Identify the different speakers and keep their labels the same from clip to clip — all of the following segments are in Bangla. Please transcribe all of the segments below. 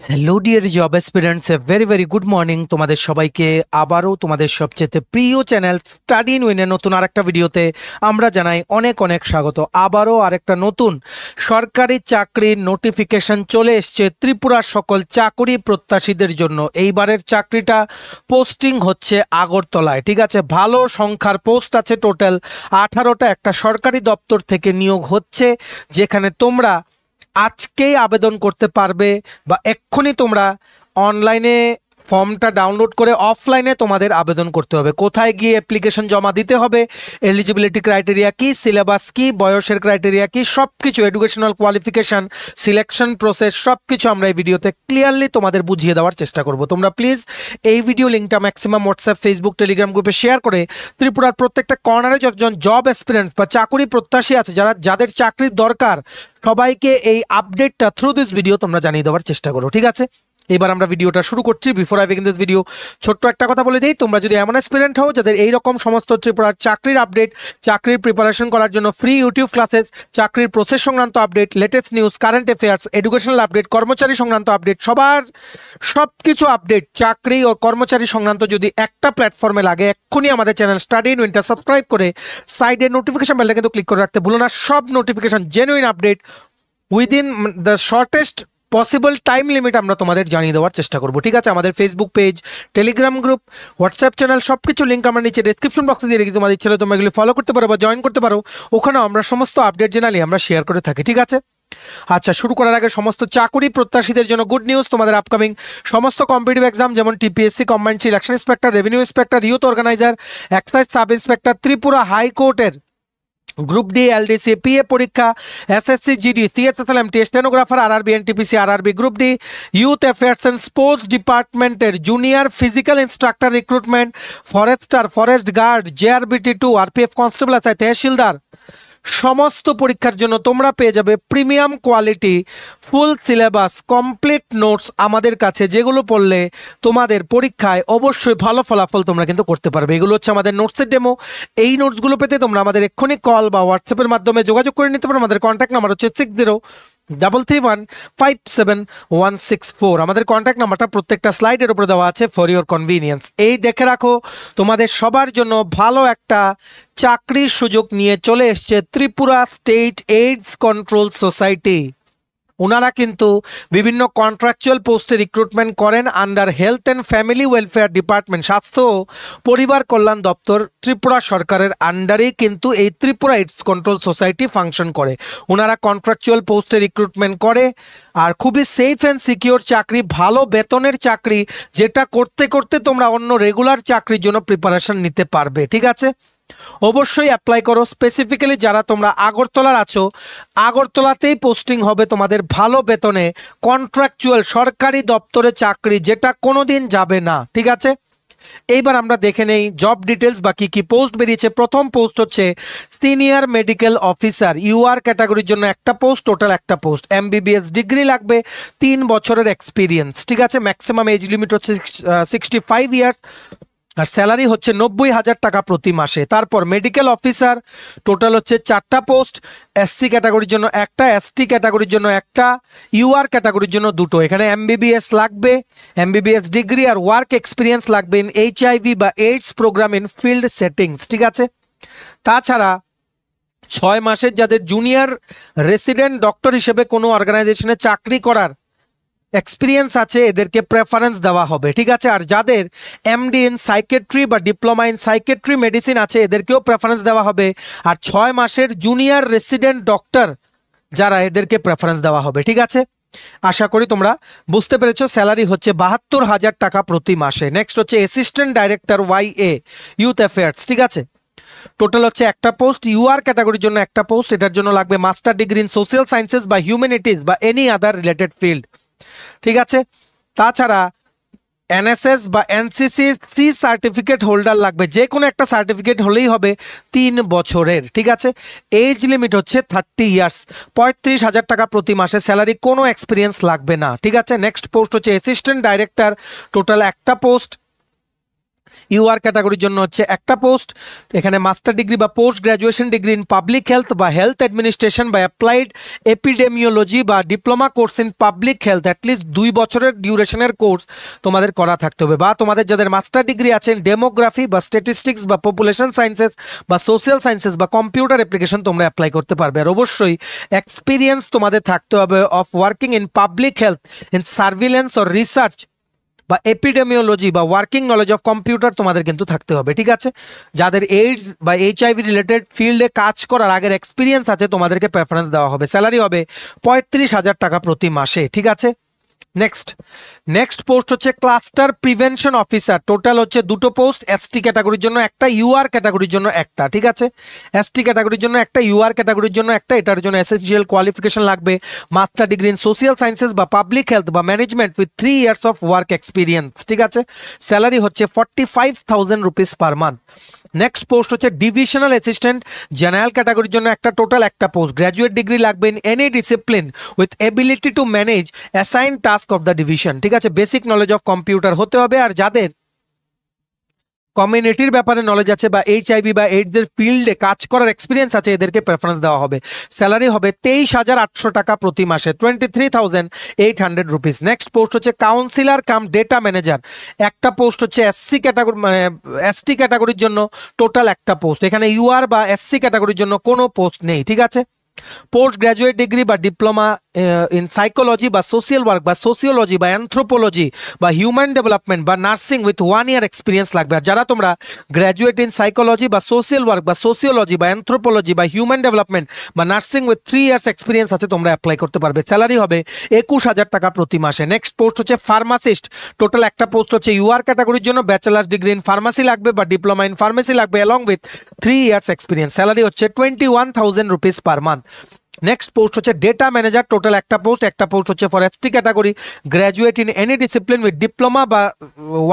Speaker 1: Hello dear job aspirants, a very very good morning তোমাদের সবাইকে। আবারও তোমাদের সবচেয়ে প্রিয় চ্যানেল স্টাডি ইন উইনের নতুন আরেকটা ভিডিওতে আমরা জানাই অনেক অনেক স্বাগত। আবারও আরেকটা নতুন সরকারি চাকরির নোটিফিকেশন চলে এসছে ত্রিপুরার সকল চাকরি প্রত্যাশীদের জন্য। এইবারের চাকরিটা পোস্টিং হচ্ছে আগরতলায়, ঠিক আছে। ভালো সংখ্যার পোস্ট আছে, টোটাল 18টা। একটা সরকারি দপ্তর থেকে নিয়োগ হচ্ছে, যেখানে তোমরা আজকেই আবেদন করতে পারবে বা এক্ষুনি তোমরা অনলাইনে ফর্মটা ডাউনলোড করে অফলাইনে তোমাদের আবেদন করতে হবে। কোথায় গিয়ে অ্যাপ্লিকেশন জমা দিতে হবে, এলিজিবিলিটি ক্রাইটেরিয়া কি, সিলেবাস কি, বয়সের ক্রাইটেরিয়া কি, সব কিছু, এডুকেশনাল কোয়ালিফিকেশান, সিলেকশন প্রসেস, সব কিছু আমরা এই ভিডিওতে ক্লিয়ারলি তোমাদের বুঝিয়ে দেওয়ার চেষ্টা করব। তোমরা প্লিজ এই ভিডিও লিঙ্কটা ম্যাক্সিমাম হোয়াটসঅ্যাপ, ফেসবুক, টেলিগ্রাম গ্রুপে শেয়ার করে ত্রিপুরার প্রত্যেকটা কর্নারে যতজন জব অ্যাসপিরেন্টস বা চাকরি প্রত্যাশী আছে, যাদের চাকরির দরকার, সবাইকে এই আপডেটটা থ্রু দিস ভিডিও তোমরা জানিয়ে দেওয়ার চেষ্টা করো, ঠিক আছে। এবার আমরা ভিডিওটা শুরু করছি। Before I begin this video, ছোট্ট একটা কথা বলে দিই, তোমরা যদি এমন অ্যাসপিরেন্ট হও যাদের এইরকম সমস্ত ত্রিপুরার চাকরির আপডেট, চাকরির প্রিপারেশন করার জন্য ফ্রি ইউটিউব ক্লাসেস, চাকরির প্রসেস সংক্রান্ত update, latest news, current affairs, educational update, কর্মচারী সংক্রান্ত আপডেট, সব কিছু আপডেট চাকরি ও কর্মচারী সংক্রান্ত যদি একটা প্ল্যাটফর্মে লাগে, এক্ষুনি আমাদের চ্যানেল স্টাডি ইন উইনটা সাবস্ক্রাইব করে সাইডে নোটিফিকেশন বেলটা কিন্তু ক্লিক করে রাখতে ভুলো না। সব notification, genuine update within the shortest possible time limit আমরা তোমাদের জানিয়ে দেওয়ার চেষ্টা করবো, ঠিক আছে। আমাদের Facebook page, Telegram group, WhatsApp channel, সব কিছু লিঙ্ক আমরা নিচে ডেসক্রিপশন বক্সে দিয়ে রেখেছি। তোমাদের ইচ্ছে হলে তোমরা এগুলি ফলো করতে পারো বা জয়েন করতে পারো। ওখানেও আমরা সমস্ত আপডেট জেনারেলি আমরা শেয়ার করে থাকি, ঠিক আছে। আচ্ছা, শুরু করার আগে সমস্ত চাকরি প্রত্যাশীদের জন্য গুড নিউজ। তোমাদের আপকামিং সমস্ত কম্পিটিটিভ এক্সাম, যেমন TPSC, combined election inspector, revenue inspector, youth organizer, excise sub inspector, Tripura হাইকোর্টের গ্রুপ ডি, এলডিসি, পিএ পরীক্ষা, SSC, GD, CSSLMT, stenographer, RRB, NTPC, RRB group D, youth affairs and sports ডিপার্টমেন্টের junior physical instructor recruitment, forester, forest guard, JRBT 2, RPF constable আছে, তহসিলদার, সমস্ত পরীক্ষার জন্য তোমরা পেয়ে যাবে premium quality full syllabus complete notes আমাদের কাছে, যেগুলো পড়লে তোমাদের পরীক্ষায় অবশ্যই ভালো ফলাফল তোমরা কিন্তু করতে পারবে। এগুলো হচ্ছে আমাদের নোটসের ডেমো। এই নোটসগুলো পেতে তোমরা আমাদের এক্ষুনি কল বা হোয়াটসঅ্যাপের মাধ্যমে যোগাযোগ করে নিতে পারো। আমাদের কন্ট্যাক্ট নাম্বার হচ্ছে 6033157164। আমাদের কন্ট্যাক্ট নাম্বারটা প্রত্যেকটা স্লাইডের উপরে দেওয়া আছে ফর ইওর কনভিনিয়েন্স। এই দেখে রাখো, তোমাদের সবার জন্য ভালো একটা চাকরির সুযোগ নিয়ে চলে এসছে Tripura state AIDS control society. ওনারা কিন্তু বিভিন্ন কন্ট্রাকচুয়াল পোস্টে রিক্রুটমেন্ট করেন under health and family welfare department, স্বাস্থ্য পরিবার কল্যাণ দপ্তর, ত্রিপুরা সরকারের আন্ডারেই কিন্তু এই Tripura AIDS control society function করে। ওনারা কন্ট্রাকচুয়াল পোস্টে রিক্রুটমেন্ট করে, আর খুবই সেফ অ্যান্ড সিকিওর চাকরি, ভালো বেতনের চাকরি, যেটা করতে করতে তোমরা অন্য রেগুলার চাকরির জন্য প্রিপারেশন নিতে পারবে, ঠিক আছে। অবশ্যই অ্যাপ্লাই করো। স্পেসিফিক্যালি যারা তোমরা আগরতলার আছো, আগরতলাতেই পোস্টিং হবে তোমাদের ভালো বেতনে কন্ট্রাকচুয়াল সরকারি দপ্তরে চাকরি, যেটা কোনোদিন যাবে না, ঠিক আছে। এইবার আমরা দেখে নেই জব ডিটেলস বা কি কি পোস্ট বেরিয়েছে। প্রথম পোস্ট হচ্ছে সিনিয়র মেডিকেল অফিসার, ইউআর ক্যাটাগরির জন্য একটা পোস্ট, টোটাল একটা পোস্ট। এমবিবিএস ডিগ্রি লাগবে, 3 বছরের এক্সপিরিয়েন্স, ঠিক আছে। ম্যাক্সিমাম এজ লিমিট হচ্ছে 65 ইয়ার্স, আর স্যালারি হচ্ছে 90,000 টাকা প্রতি মাসে। তারপর মেডিকেল অফিসার, টোটাল হচ্ছে 4টা পোস্ট। এসসি ক্যাটাগরির জন্য একটা, এসটি ক্যাটাগরির জন্য একটা, ইউআর ক্যাটাগরির জন্য 2টো। এখানে এমবিবিএস লাগবে, এমবিবিএস ডিগ্রি, আর ওয়ার্ক এক্সপিরিয়েন্স লাগবে ইন এইচআইভি বা AIDS programme in field settings, ঠিক আছে। তাছাড়া 6 মাসের যাদের জুনিয়র রেসিডেন্ট ডক্টর হিসেবে কোনো অর্গানাইজেশনে চাকরি করার এক্সপিরিয়েন্স আছে, এদেরকে প্রেফারেন্স দেওয়া হবে, ঠিক আছে। আর যাদের এমডি ইন সাইকেট্রি বা ডিপ্লোমা ইন সাইকেট্রি মেডিসিন আছে, এদেরকেও প্রেফারেন্স দেওয়া হবে। আর 6 মাসের জুনিয়র রেসিডেন্ট ডক্টর যারা, এদেরকে প্রেফারেন্স দেওয়া হবে, ঠিক আছে। আশা করি তোমরা বুঝতে পেরেছো। স্যালারি হচ্ছে 72,000 টাকা প্রতি মাসে। নেক্সট হচ্ছে অ্যাসিস্ট্যান্ট ডাইরেক্টর ওয়াইএ ইউথ অ্যাফেয়ার্স, ঠিক আছে। টোটাল হচ্ছে একটা পোস্ট, ইউআর ক্যাটাগরির জন্য একটা পোস্ট। এটার জন্য লাগবে master degree in social sciences বা হিউম্যানিটিস বা এনি আদার রিলেটেড ফিল্ড, ঠিক আছে। তাছাড়া এনএসএস বা এনসিসি সি সার্টিফিকেট হোল্ডার লাগবে, যে কোনো একটা সার্টিফিকেট হলেই হবে, 3 বছরের, ঠিক আছে। এজ লিমিট হচ্ছে 30 ইয়ার্স, 35,000 টাকা প্রতি মাসে স্যালারি, কোনো এক্সপিরিয়েন্স লাগবে না, ঠিক আছে। নেক্সট পোস্ট হচ্ছে অ্যাসিস্ট্যান্ট ডাইরেক্টর, টোটাল একটা পোস্ট। ইউআর ক্যাটাগরির জন্য হচ্ছে একটা পোস্ট, এখানে মাস্টার ডিগ্রি বা post graduation degree in public health বা হেলথ অ্যাডমিনিস্ট্রেশন বা অ্যাপ্লাইড এপিডেমিওলজি বা diploma course in public health at least 2 বছরের ডিউরেশনের কোর্স তোমাদের করা থাকতে হবে, বা তোমাদের যাদের মাস্টার ডিগ্রি আছেন ডেমোগ্রাফি বা স্ট্যাটিস্টিক্স বা পপুলেশন সায়েন্সেস বা সোশ্যাল সায়েন্সেস বা কম্পিউটার অ্যাপ্লিকেশন তোমরা অ্যাপ্লাই করতে পারবে। আর অবশ্যই এক্সপিরিয়েন্স তোমাদের থাকতে হবে of working in public health in surveillance or research বা এপিডেমিওলজি বা ওয়ার্কিং নলেজ অফ কম্পিউটার তোমাদের কিন্তু থাকতে হবে, ঠিক আছে। যাদের এইডস বা এইচআইভি রিলেটেড ফিল্ডে কাজ করার আগের এক্সপিরিয়েন্স আছে তোমাদেরকে প্রেফারেন্স দেওয়া হবে। স্যালারি হবে 35,000 টাকা প্রতি মাসে, ঠিক আছে। নেক্সট পোস্ট হচ্ছে ক্লাস্টার প্রিভেনশন অফিসার, টোটাল হচ্ছে 2টো পোস্ট, এসটি ক্যাটাগরির জন্য একটা, ইউআর ক্যাটাগরির জন্য একটা, ঠিক আছে। এসটি ক্যাটাগরির জন্য একটা, ইউআর ক্যাটাগরির জন্য একটা। এটার জন্য এসেনশিয়াল কোয়ালিফিকেশন লাগবে master degree in social sciences বা পাবলিক হেলথ বা management with 3 years of work experience, ঠিক আছে। স্যালারি হচ্ছে 45,000 rupees per month. Next post হচ্ছে ডিভিশনাল অ্যাসিস্ট্যান্ট জেনারেল ক্যাটাগরির জন্য একটা, টোটাল একটা পোস্ট, গ্র্যাজুয়েট ডিগ্রি লাগবে in any discipline with ability to manage assign task of the division, ঠিক আছে। বেসিক নলেজ অফ কম্পিউটার হতে হবে, আর যাদের কমিউনিটির ব্যাপারে নলেজ আছে বা এইচআইভি বা এইডসের ফিল্ডে কাজ করার এক্সপিরিয়েন্স আছে এদেরকে প্রেফারেন্স দেওয়া হবে। স্যালারি হবে 23,800 টাকা প্রতি মাসে, 23,800 রুপিস। নেক্সট পোস্ট হচ্ছে কাউন্সিলর কাম ডেটা ম্যানেজার, একটা পোস্ট হচ্ছে এসসি ক্যাটাগরি মানে এসটি ক্যাটাগরির জন্য টোটাল একটা পোস্ট, এখানে ইউআর বা এসসি ক্যাটাগরির জন্য কোনো পোস্ট নেই, ঠিক আছে। পোস্ট গ্র্যাজুয়েট ডিগ্রি বা ডিপ্লোমা ইন সাইকোলজি বা সোশ্যাল ওয়ার্ক বা সোসিওলজি বা অ্যানথ্রোপোলজি বা হিউম্যান ডেভেলপমেন্ট বা নার্সিং উইথ 1 ইয়ার এক্সপিরিয়েন্স লাগবে। আর যারা তোমরা গ্র্যাজুয়েট ইন সাইকোলজি বা সোশ্যাল ওয়ার্ক বা সোসিওলজি বা অ্যানথ্রোপোলজি বা হিউম্যান ডেভেলপমেন্ট বা নার্সিং উইথ 3 ইয়ার্স এক্সপিরিয়েন্স আছে তোমরা অ্যাপ্লাই করতে পারবে। স্যালারি হবে 21,000 টাকা প্রতি মাসে। নেক্সট পোস্ট হচ্ছে ফার্মাসিস্ট, টোটাল একটা পোস্ট হচ্ছে ইউআর ক্যাটাগরির জন্য ব্যাচেলার্স ডিগ্রি ইন ফার্মাসি লাগবে বা ডিপ্লোমা ইন ফার্মেসি লাগবে along with 3 years experience. Salary হচ্ছে 21,000 rupees per month. Next post হচ্ছে ডেটা ম্যানেজার, টোটাল একটা পোস্ট হচ্ছে for ST category, graduate in any discipline with diploma বা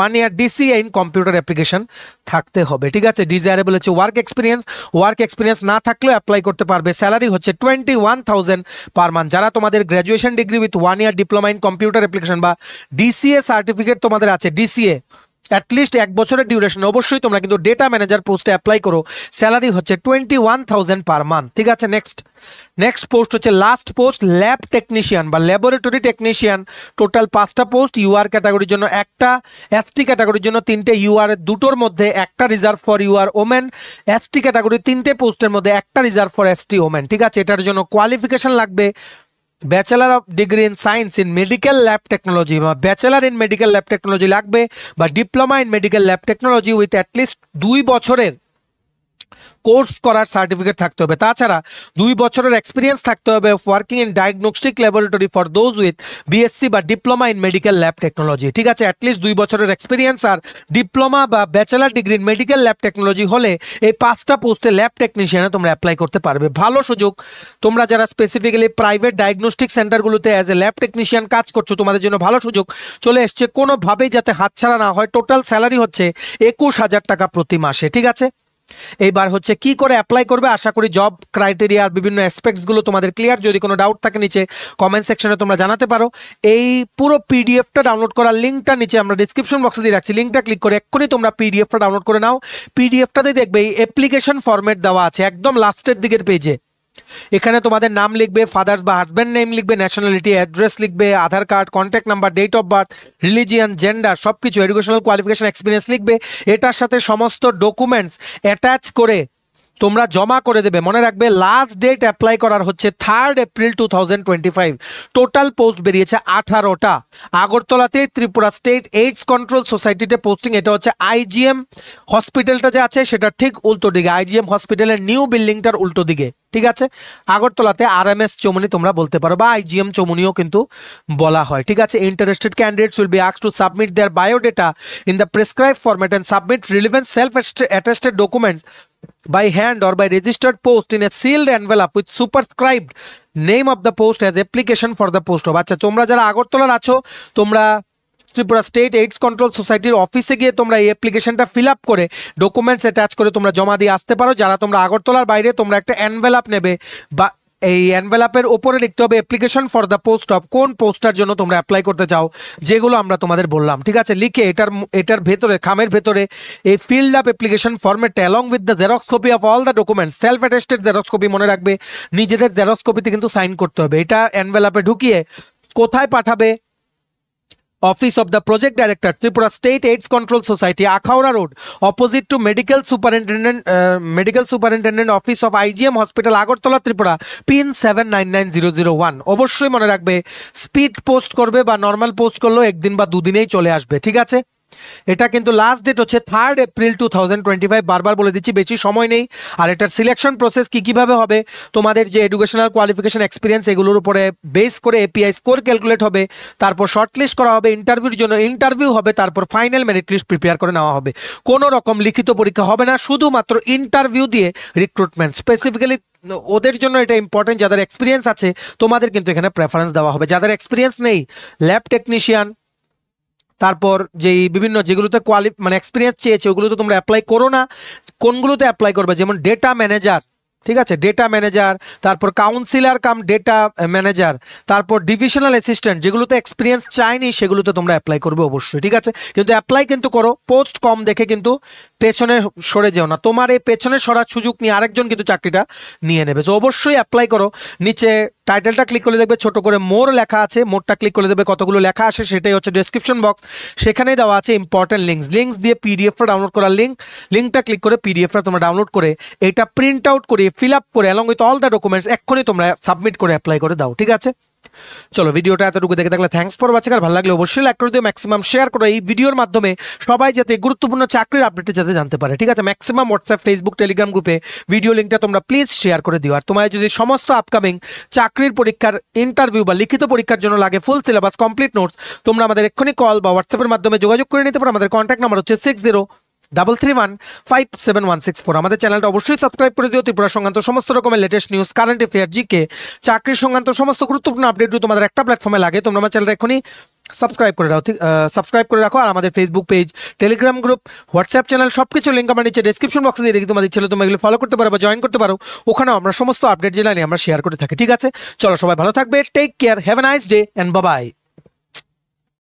Speaker 1: 1 ইয়ার ডিসিএ ইন কম্পিউটার অ্যাপ্লিকেশন থাকতে হবে, ঠিক আছে। ডিজায়ারেবল হচ্ছে ওয়ার্ক এক্সপিরিয়েন্স না থাকলেও অ্যাপ্লাই করতে পারবে। স্যালারি হচ্ছে 21,000 পার মান্থ। যারা তোমাদের graduation degree with 1 year diploma in computer application বা ডিসিএ সার্টিফিকেট তোমাদের আছে, ডিসিএ অ্যাটলিস্ট 1 বছরের ডিউরেশন, অবশ্যই তোমরা কিন্তু ডেটা ম্যানেজার পোস্টে অ্যাপ্লাই করো। স্যালারি হচ্ছে 21,000 পার মান্থ, ঠিক আছে। নেক্সট পোস্ট হচ্ছে লাস্ট পোস্ট ল্যাব টেকনিশিয়ান বা ল্যাবরেটরি টেকনিশিয়ান, টোটাল 5টা পোস্ট, ইউআর ক্যাটাগরির জন্য একটা, এসটি ক্যাটাগরির জন্য 3টে, ইউআর 2টোর মধ্যে একটা reserve for UR women, ST ক্যাটাগরির 3টে পোস্টের মধ্যে একটা রিজার্ভ ফর এসটি ওমেন, ঠিক আছে। এটার জন্য কোয়ালিফিকেশন লাগবে bachelor of degree in science in medical lab technology বা bachelor in medical lab technology লাগবে বা diploma in medical lab technology with at least 2 বছরের কোর্স করার সার্টিফিকেট থাকতে হবে। তাছাড়া 2 বছরের এক্সপিরিয়েন্স থাকতে হবে working in diagnostic laboratory for those with BSc বা diploma in medical lab technology, ঠিক আছে। অ্যাটলিস্ট 2 বছরের এক্সপিরিয়েন্স আর ডিপ্লোমা বা bachelor degree in medical lab technology হলে এই 5টা পোস্টে ল্যাব টেকনিশিয়ানে তোমরা অ্যাপ্লাই করতে পারবে। ভালো সুযোগ, তোমরা যারা স্পেসিফিক্যালি প্রাইভেট ডায়াগনস্টিক সেন্টারগুলোতে অ্যাজ এ ল্যাব টেকনিশিয়ান কাজ করছো তোমাদের জন্য ভালো সুযোগ চলে এসছে, কোনোভাবেই যাতে হাতছাড়া না হয়। টোটাল স্যালারি হচ্ছে 21,000 টাকা প্রতি মাসে, ঠিক আছে। এইবার হচ্ছে কি করে অ্যাপ্লাই করবে, আশা করি জব ক্রাইটেরিয়া আর বিভিন্ন অ্যাসপেক্টসগুলো তোমাদের ক্লিয়ার। যদি কোনো ডাউট থাকে নিচে কমেন্ট সেকশনে তোমরা জানাতে পারো। এই পুরো পিডিএফটা ডাউনলোড করার লিঙ্কটা নিচে আমরা ডিসক্রিপশন বক্সে দিয়ে রাখছি, লিঙ্কটা ক্লিক করে এক্ষুনি তোমরা পিডিএফটা ডাউনলোড করে নাও। পিডিএফটাতে দেখবে এই অ্যাপ্লিকেশন ফরম্যাট দেওয়া আছে একদম লাস্টের দিকের পেজে। এখানে তোমাদের নাম লিখবে, ফাদার্স বা হাজব্যান্ড নেম লিখবে, ন্যাশনালিটি, অ্যাড্রেস লিখবে, Aadhaar card, contact number, date of birth, religion, gender সবকিছু, এডুকেশনাল কোয়ালিফিকেশন, এক্সপিরিয়েন্স লিখবে। এটার সাথে সমস্ত ডকুমেন্টস অ্যাটাচ করে তোমরা জমা করে দেবে। মনে রাখবে লাস্ট ডেট অ্যাপ্লাই করার হচ্ছে 3 এপ্রিল 2025। টোটাল পোস্ট বেরিয়েছে 18টা। আগরতলাতে ত্রিপুরা স্টেট এইডস কন্ট্রোল সোসাইটিতে পোস্টিং। এটা হচ্ছে আইজিএম হসপিটালটা যে আছে সেটা ঠিক উল্টো দিকে, আইজিএম হসপিটালের নিউ বিল্ডিংটার উল্টো দিকে, ঠিক আছে। আগরতলাতে আরএমএস চৌমুনি তোমরা বলতে পারো বা আইজিএম চৌমুনিও কিন্তু বলা হয়, ঠিক আছে। Interested candidates will be asked to submit their biodata in the prescribe format and submit relevant self attested documents by hand or by registered post in a sealed envelope with superscribed name of the post as application for the post of। আচ্ছা, তোমরা যারা আগরতলার আছো তোমরা ত্রিপুরা স্টেট এইডস কন্ট্রোল সোসাইটির অফিসে গিয়ে তোমরা এই অ্যাপ্লিকেশনটা ফিল আপ করে ডকুমেন্টস অ্যাটাচ করে তোমরা জমা দিয়ে আসতে পারো। যারা তোমরা আগরতলার বাইরে তোমরা একটা এনভেলপ নেবে বা এই এনভেলাপের ওপরে লিখতে হবে application for the post of, কোন পোস্টটার জন্য তোমরা অ্যাপ্লাই করতে চাও, যেগুলো আমরা তোমাদের বললাম, ঠিক আছে। লিখে এটার ভেতরে, খামের ভেতরে এই ফিল্ড আপ অ্যাপ্লিকেশন ফরম্যাটে along with the xerox copy of all the documents, self attested xerox copy, মনে রাখবে নিজেদের জেরক্স কপিতে কিন্তু সাইন করতে হবে। এটা এনভেলাপে ঢুকিয়ে কোথায় পাঠাবে? Office of the project director, Tripura state AIDS control society, Akhaura road, opposite to medical superintendent office of IgM hospital, Agartala, Tripura, pin 799001। অবশ্যই মনে রাখবে স্পিড পোস্ট করবে বা নর্মাল পোস্ট করলেও একদিন বা দুদিনেই চলে আসবে, ঠিক আছে। এটা কিন্তু লাস্ট ডেট হচ্ছে 3 এপ্রিল 2025, বারবার বলে দিচ্ছি, বেশি সময় নেই। আর এটার সিলেকশন প্রসেস কিভাবে হবে, তোমাদের যে এডুকেশনাল কোয়ালিফিকেশন এক্সপিরিয়েন্স এগুলোর উপরে বেস করে এপিআই স্কোর ক্যালকুলেট হবে, তারপর শর্টলিস্ট করা হবে, ইন্টারভিউর জন্য ইন্টারভিউ হবে, তারপর ফাইনাল মেরিট লিস্ট প্রিপেয়ার করে নেওয়া হবে। কোনো রকম লিখিত পরীক্ষা হবে না, শুধুমাত্র ইন্টারভিউ দিয়ে রিক্রুটমেন্ট। স্পেসিফিক্যালি ওদের জন্য এটা ইম্পর্টেন্ট, যাদের এক্সপিরিয়েন্স আছে তোমাদের কিন্তু এখানে প্রেফারেন্স দেওয়া হবে। যাদের এক্সপিরিয়েন্স নেই, ল্যাব টেকনিশিয়ান, তারপর যেই বিভিন্ন যেগুলোতে মানে এক্সপিরিয়েন্স চেয়েছে ওগুলোতে তোমরা অ্যাপ্লাই করো না। কোনগুলোতে অ্যাপ্লাই করবে, যেমন ডেটা ম্যানেজার, ঠিক আছে, ডেটা ম্যানেজার, তারপর কাউন্সিলর কাম ডেটা ম্যানেজার, তারপর ডিভিশনাল অ্যাসিস্ট্যান্ট, যেগুলোতে এক্সপিরিয়েন্স চাইনি সেগুলোতে তোমরা অ্যাপ্লাই করবে অবশ্যই, ঠিক আছে। কিন্তু অ্যাপ্লাই কিন্তু করো, পোস্ট কম দেখে কিন্তু পেছনে সরে যেও না। তোমার এই পেছনে সরার সুযোগ নিয়ে আরেকজন কিন্তু চাকরিটা নিয়ে নেবে। সো অবশ্যই অ্যাপ্লাই করো। নিচে টাইটেলটা ক্লিক করলে দেখবে ছোট করে মোর লেখা আছে, মোরটা ক্লিক করলে দেখবে কতগুলো লেখা আসে, সেটাই হচ্ছে ডেসক্রিপশন বক্স। সেখানেই দেওয়া আছে ইম্পর্টেন্ট লিঙ্কস দিয়ে পিডিএফটা ডাউনলোড করার লিঙ্কটা ক্লিক করে পিডিএফটা তোমরা ডাউনলোড করে এটা প্রিন্ট আউট করে ফিল আপ করে along with all the documents এক্ষুনি তোমরা সাবমিট করে অ্যাপ্লাই করে দাও, ঠিক আছে। চলো, ভিডিওটা এতটুকু দেখে থাকলে থ্যাঙ্কস ফর ওয়াচিং। আর ভালো লাগলে অবশ্যই লাইক করে দিও, ম্যাক্সিমাম শেয়ার করো। এই ভিডিওর মাধ্যমে সবাই যাতে গুরুত্বপূর্ণ চাকরির আপডেটে যাতে জানতে পারে, ঠিক আছে। ম্যাক্সিমাম হোয়াটসঅ্যাপ, ফেসবুক, টেলিগ্রাম গ্রুপে ভিডিও লিঙ্কটা তোমরা প্লিজ শেয়ার করে দিও। আর তোমার যদি সমস্ত আপকামিং চাকরির পরীক্ষার ইন্টারভিউ বা লিখিত পরীক্ষার জন্য লাগে ফুল সিলেবাস কমপ্লিট নোটস, তোমরা আমাদের এক্ষুনি কল বা হোয়াটসঅ্যাপের মাধ্যমে যোগাযোগ করে নিতে পারো। আমাদের কন্ট্যাক্ট নাম্বার হচ্ছে 6033157164। আমাদের চ্যানেলটা অবশ্যই সাবস্ক্রাইব করে দিও। ত্রিপুরা সংক্রান্ত সমস্ত রকমের latest news, current affair, GK, চাকরির সংক্রান্ত সমস্ত গুরুত্বপূর্ণ আপডেট তোমাদের একটা প্ল্যাটফর্মে লাগে, তোমরা আমার চ্যানেলটা এখনই সাবস্ক্রাইব করে রাখো, সাবস্ক্রাইব করে রাখো। আর আমাদের Facebook page, Telegram group, WhatsApp channel সবকিছু লিঙ্ক আমার নিচে ডেসক্রিপশন বক্সে দিয়ে রেখে তোমাদের ছেলে তোমরা এগুলো ফলো করতে পারো বা জয়েন করতে পারো। ওখানেও আমরা সমস্ত আপডেট জানাই আমরা শেয়ার করে থাকি, ঠিক আছে। চলো, সবাই ভালো থাকবে, take care, have a nice day and bye by.